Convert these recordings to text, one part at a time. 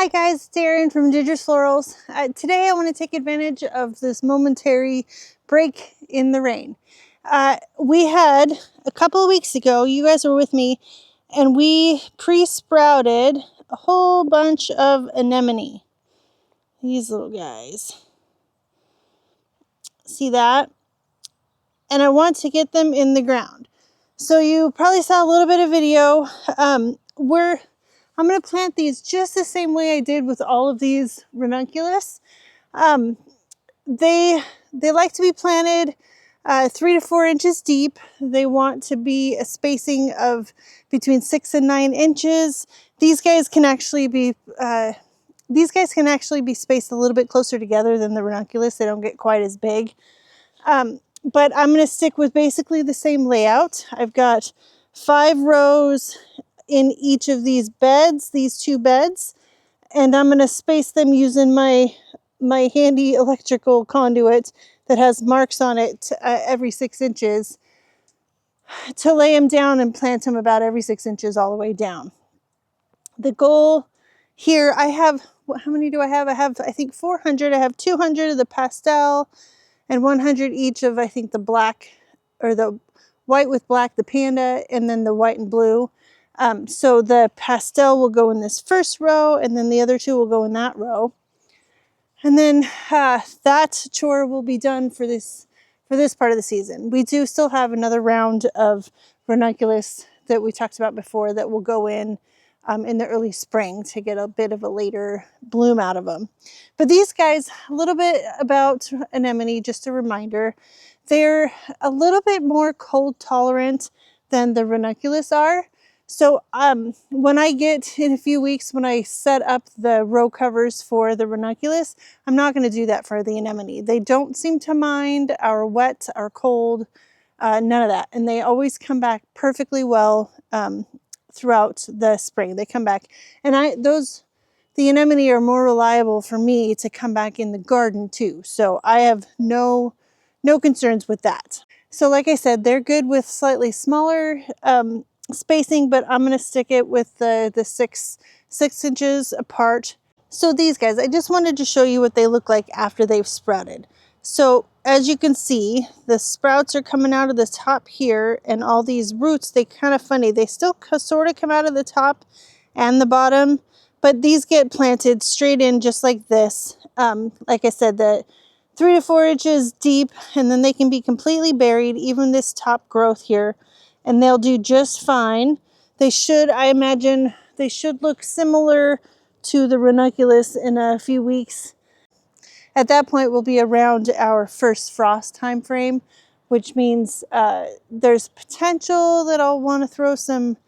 Hi guys, it's Erin from Giger's Florals. Today I want to take advantage of this momentary break in the rain. We had a couple of weeks ago, you guys were with me, and we pre-sprouted a whole bunch of anemone. These little guys. See that? And I want to get them in the ground. So you probably saw a little bit of video. I'm going to plant these just the same way I did with all of these ranunculus. They like to be planted 3 to 4 inches deep. They want to be a spacing of between 6 and 9 inches. These guys can actually be spaced a little bit closer together than the ranunculus. They don't get quite as big. But I'm going to stick with basically the same layout. I've got 5 rows in each of these beds, these 2 beds, and I'm going to space them using my handy electrical conduit that has marks on it every 6 inches to lay them down and plant them about every 6 inches all the way down. The goal here, I have, how many do I have? I think 400. I have 200 of the pastel and 100 each of, I think, the black, or the white with black, the panda, and then the white and blue. So the pastel will go in this first row, and then the other 2 will go in that row. And then that chore will be done for this part of the season. We do still have another round of ranunculus that we talked about before that will go in the early spring to get a bit of a later bloom out of them. But these guys, a little bit about anemone, just a reminder, they're a little bit more cold tolerant than the ranunculus are. So when I get, in a few weeks, when I set up the row covers for the ranunculus, I'm not going to do that for the anemone. They don't seem to mind our wet, our cold, none of that. And they always come back perfectly well throughout the spring. They come back. And the anemone are more reliable for me to come back in the garden too. So I have no concerns with that. So like I said, they're good with slightly smaller spacing, but I'm going to stick it with the 6 inches apart. So these guys, I just wanted to show you what they look like after they've sprouted. So as you can see, the sprouts are coming out of the top here, and all these roots, they kind of funny. They still sort of come out of the top and the bottom, but these get planted straight in just like this. Like I said, the 3 to 4 inches deep, and then they can be completely buried, even this top growth here, and they'll do just fine. They should, I imagine, they should look similar to the ranunculus in a few weeks. At that point, we'll be around our first frost time frame, which means there's potential that I'll want to throw some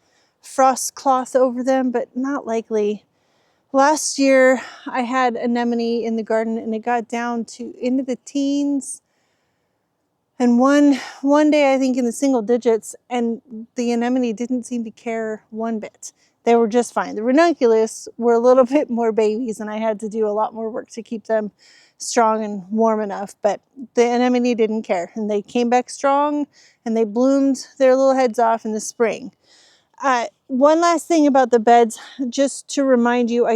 frost cloth over them, but not likely. Last year, I had anemone in the garden, and it got down to into the teens. And one day, I think in the single digits, and the anemone didn't seem to care one bit. They were just fine. The ranunculus were a little bit more babies, and I had to do a lot more work to keep them strong and warm enough, but the anemone didn't care, and they came back strong, and they bloomed their little heads off in the spring. One last thing about the beds, just to remind you,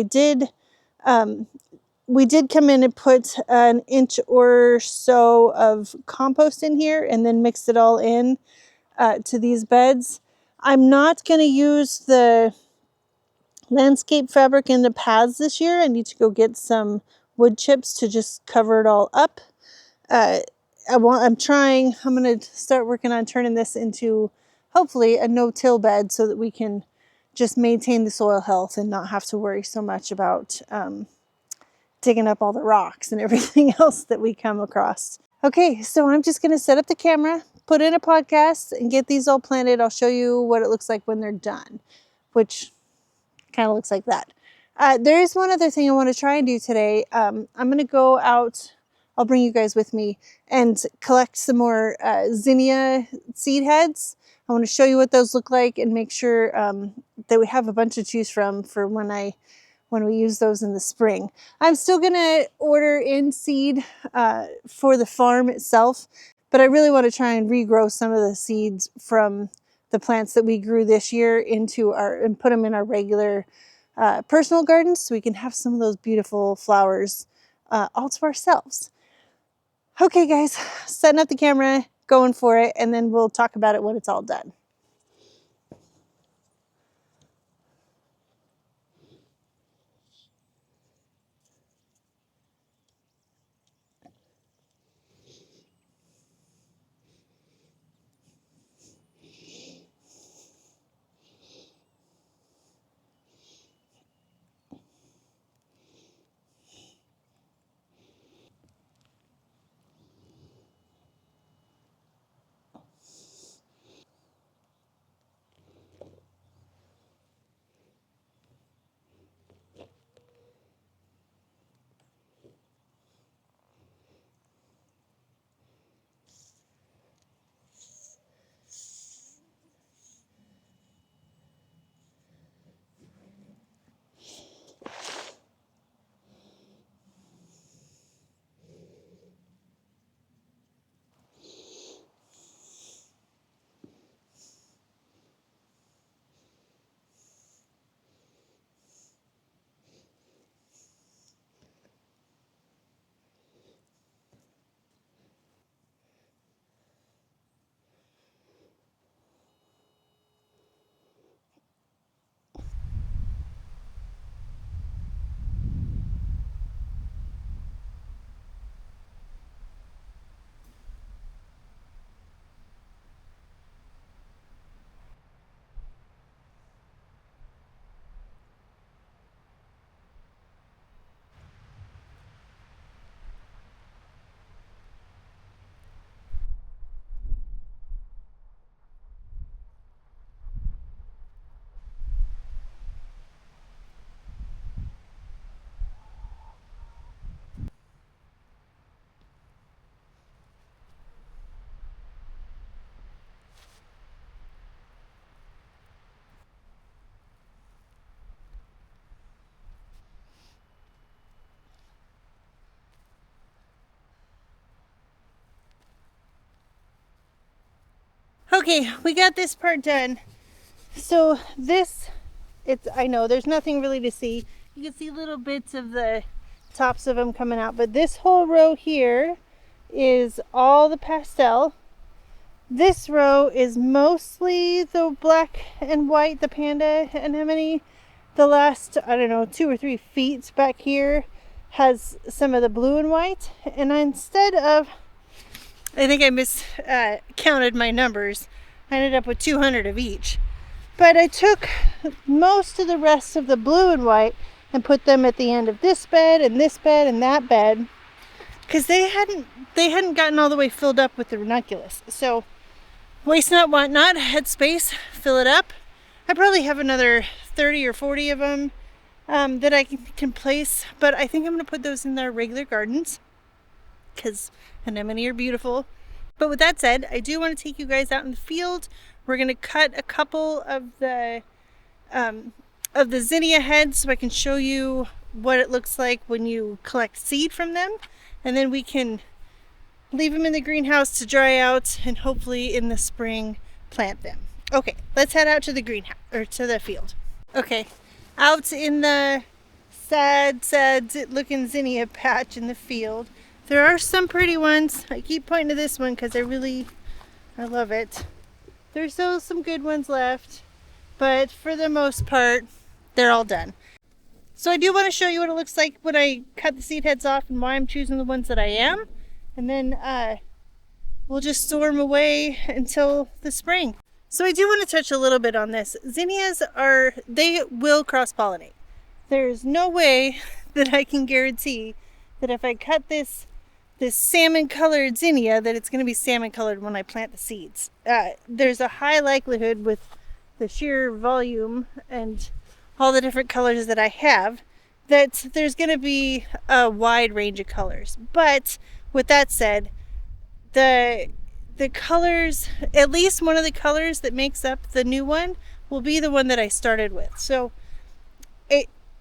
we did come in and put an inch or so of compost in here and then mixed it all in to these beds. I'm not going to use the landscape fabric in the paths this year. I need to go get some wood chips to just cover it all up. I'm going to start working on turning this into hopefully a no-till bed so that we can just maintain the soil health and not have to worry so much about digging up all the rocks and everything else that we come across. Okay, so I'm just going to set up the camera, put in a podcast, and get these all planted. I'll show you what it looks like when they're done, which kind of looks like that. There is one other thing I want to try and do today. I'm going to go out, I'll bring you guys with me, and collect some more zinnia seed heads. I want to show you what those look like and make sure that we have a bunch to choose from for when we use those in the spring. I'm still going to order in seed for the farm itself, but I really want to try and regrow some of the seeds from the plants that we grew this year and put them in our regular personal gardens so we can have some of those beautiful flowers all to ourselves. Okay guys, setting up the camera, going for it, and then we'll talk about it when it's all done. Okay, we got this part done. So I know there's nothing really to see. You can see little bits of the tops of them coming out, but this whole row here is all the pastel. This row is mostly the black and white, the panda anemone. The last, I don't know, 2 or 3 feet back here has some of the blue and white. And instead of, I think I miscounted my numbers. I ended up with 200 of each. But I took most of the rest of the blue and white and put them at the end of this bed and this bed and that bed, because they hadn't gotten all the way filled up with the ranunculus. So waste not, want not, had space, fill it up. I probably have another 30 or 40 of them that I can place, but I think I'm going to put those in their regular gardens because anemone are beautiful. But with that said, I do want to take you guys out in the field. We're going to cut a couple of the zinnia heads so I can show you what it looks like when you collect seed from them, and then we can leave them in the greenhouse to dry out and hopefully in the spring plant them. Okay, let's head out to the greenhouse or to the field. Okay, out in the sad looking zinnia patch in the field. There are some pretty ones. I keep pointing to this one because I love it. There's still some good ones left, but for the most part, they're all done. So I do want to show you what it looks like when I cut the seed heads off and why I'm choosing the ones that I am. And then we'll just store them away until the spring. So I do want to touch a little bit on this. Zinnias they will cross-pollinate. There's no way that I can guarantee that if I cut this salmon-colored zinnia, that it's going to be salmon-colored when I plant the seeds. There's a high likelihood with the sheer volume and all the different colors that I have that there's going to be a wide range of colors. But with that said, the colors, at least one of the colors that makes up the new one, will be the one that I started with. So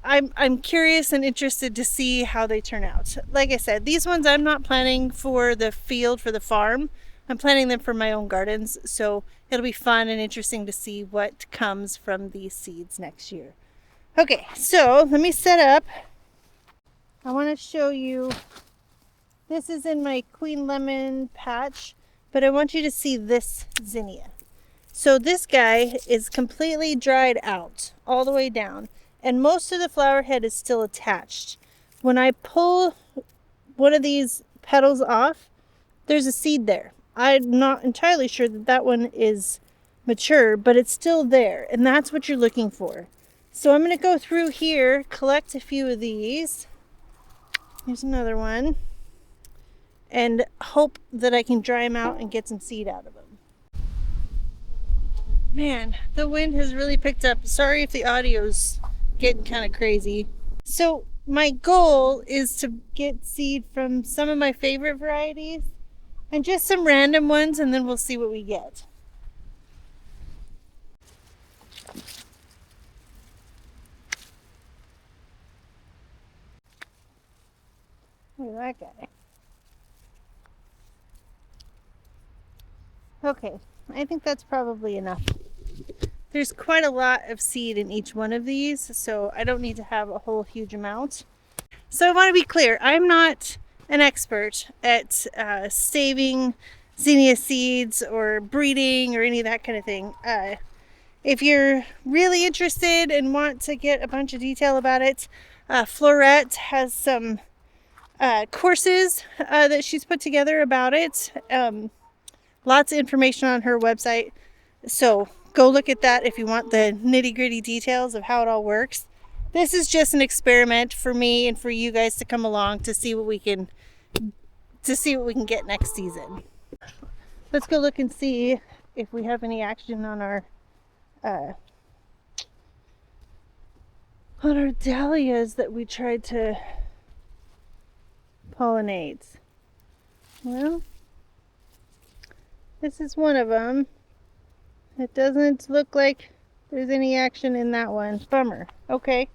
I'm curious and interested to see how they turn out. Like I said, these ones I'm not planning for the field, for the farm. I'm planting them for my own gardens. So it'll be fun and interesting to see what comes from these seeds next year. Okay, so let me set up. I want to show you. This is in my Queen Lemon patch, but I want you to see this zinnia. So this guy is completely dried out all the way down, and most of the flower head is still attached. When I pull one of these petals off, there's a seed there. I'm not entirely sure that that one is mature, but it's still there, and that's what you're looking for. So I'm going to go through here, collect a few of these. Here's another one. And hope that I can dry them out and get some seed out of them. Man, the wind has really picked up. Sorry if the audio's getting kind of crazy. So my goal is to get seed from some of my favorite varieties and just some random ones, and then we'll see what we get. Look at that guy. Okay, I think that's probably enough. There's quite a lot of seed in each one of these, so I don't need to have a whole huge amount. So I want to be clear, I'm not an expert at saving zinnia seeds or breeding or any of that kind of thing. If you're really interested and want to get a bunch of detail about it, Florette has some courses that she's put together about it. Lots of information on her website. So go look at that if you want the nitty-gritty details of how it all works. This is just an experiment for me and for you guys to come along to see what we can get next season. Let's go look and see if we have any action on our dahlias that we tried to pollinate. Well, this is one of them. It doesn't look like there's any action in that one. Bummer. Okay.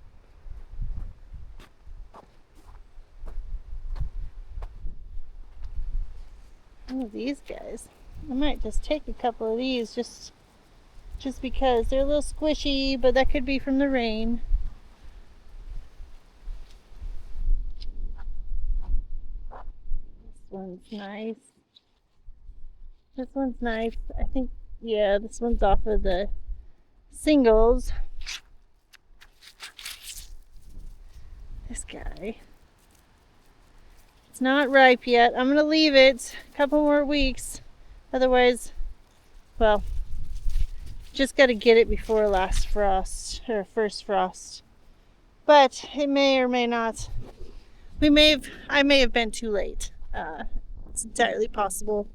Oh, these guys. I might just take a couple of these just because they're a little squishy, but that could be from the rain. This one's nice. This one's nice. I think, yeah, this one's off of the singles. This guy. It's not ripe yet. I'm going to leave it a couple more weeks. Otherwise, well, just got to get it before last frost, or first frost. But it may or may not. I may have been too late. It's entirely possible.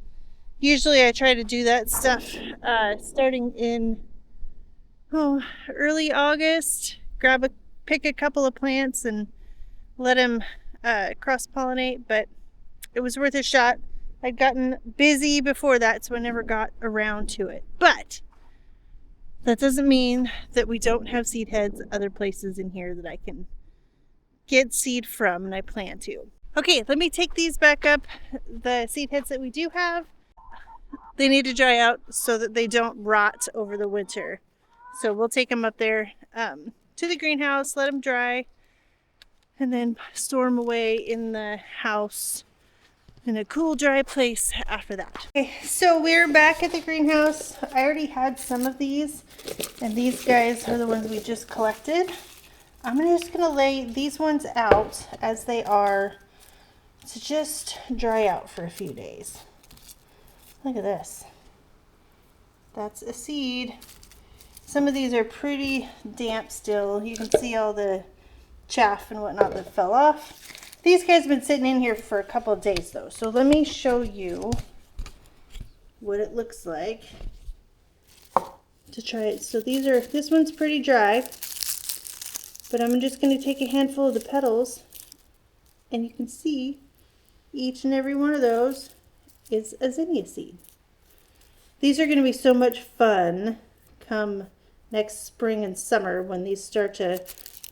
Usually I try to do that stuff starting in early August. Pick a couple of plants and let them cross-pollinate, but it was worth a shot. I'd gotten busy before that, so I never got around to it. But that doesn't mean that we don't have seed heads other places in here that I can get seed from, and I plan to. Okay, let me take these back up. The seed heads that we do have, they need to dry out so that they don't rot over the winter. So we'll take them up there to the greenhouse, let them dry, and then store them away in the house in a cool, dry place after that. Okay, so we're back at the greenhouse. I already had some of these, and these guys are the ones we just collected. I'm just gonna lay these ones out as they are to just dry out for a few days. Look at this. That's a seed. Some of these are pretty damp still. You can see all the chaff and whatnot that fell off. These guys have been sitting in here for a couple of days though. So let me show you what it looks like to try it. So this one's pretty dry, but I'm just going to take a handful of the petals, and you can see each and every one of those is a zinnia seed. These are going to be so much fun come next spring and summer when these start to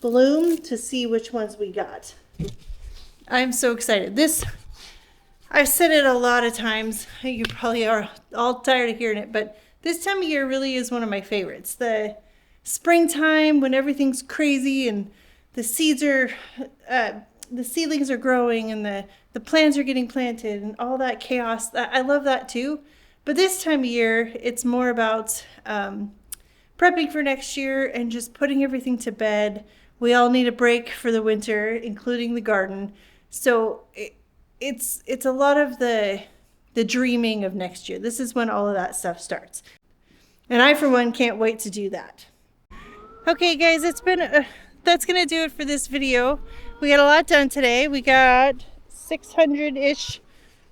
bloom, to see which ones we got. I'm so excited. I've said it a lot of times. You probably are all tired of hearing it, but this time of year really is one of my favorites. The springtime when everything's crazy and the seeds are, the seedlings are growing and the plants are getting planted and all that chaos. I love that too. But this time of year, it's more about prepping for next year and just putting everything to bed. We all need a break for the winter, including the garden. So it's a lot of the dreaming of next year. This is when all of that stuff starts. And I, for one, can't wait to do that. Okay, guys, it's been that's gonna do it for this video. We got a lot done today. We got 600-ish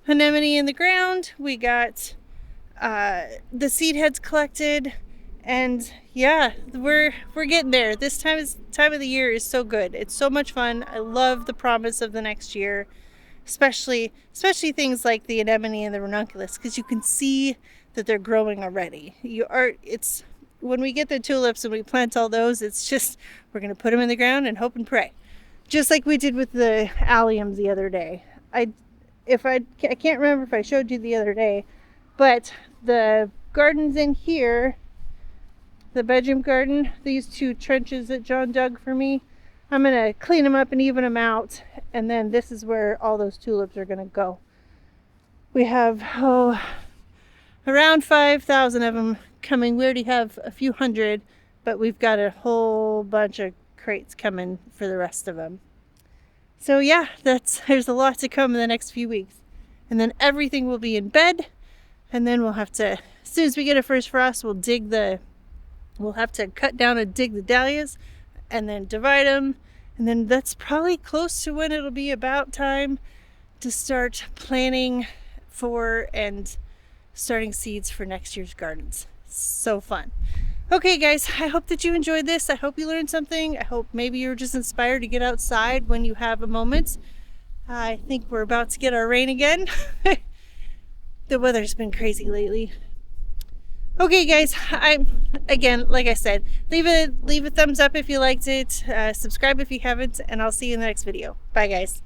anemone in the ground. We got the seed heads collected, and yeah, we're getting there. This time of the year is so good. It's so much fun. I love the promise of the next year, especially things like the anemone and the ranunculus, because you can see that they're growing already. It's when we get the tulips and we plant all those, it's just we're gonna put them in the ground and hope and pray, just like we did with the alliums the other day. I can't remember if I showed you the other day, but the gardens in here, the bedroom garden, these 2 trenches that John dug for me, I'm gonna clean them up and even them out, and then this is where all those tulips are gonna go. We have around 5,000 of them coming. We already have a few hundred, but we've got a whole bunch of crates coming for the rest of them. So yeah, there's a lot to come in the next few weeks, and then everything will be in bed, and then we'll have to, as soon as we get a first frost, we'll have to cut down and dig the dahlias and then divide them, and then that's probably close to when it'll be about time to start planning for and starting seeds for next year's gardens. So fun. Okay, guys, I hope that you enjoyed this. I hope you learned something. I hope maybe you're just inspired to get outside when you have a moment. I think we're about to get our rain again. The weather's been crazy lately. Okay, guys, again, like I said, leave a thumbs up if you liked it, subscribe if you haven't, and I'll see you in the next video. Bye, guys.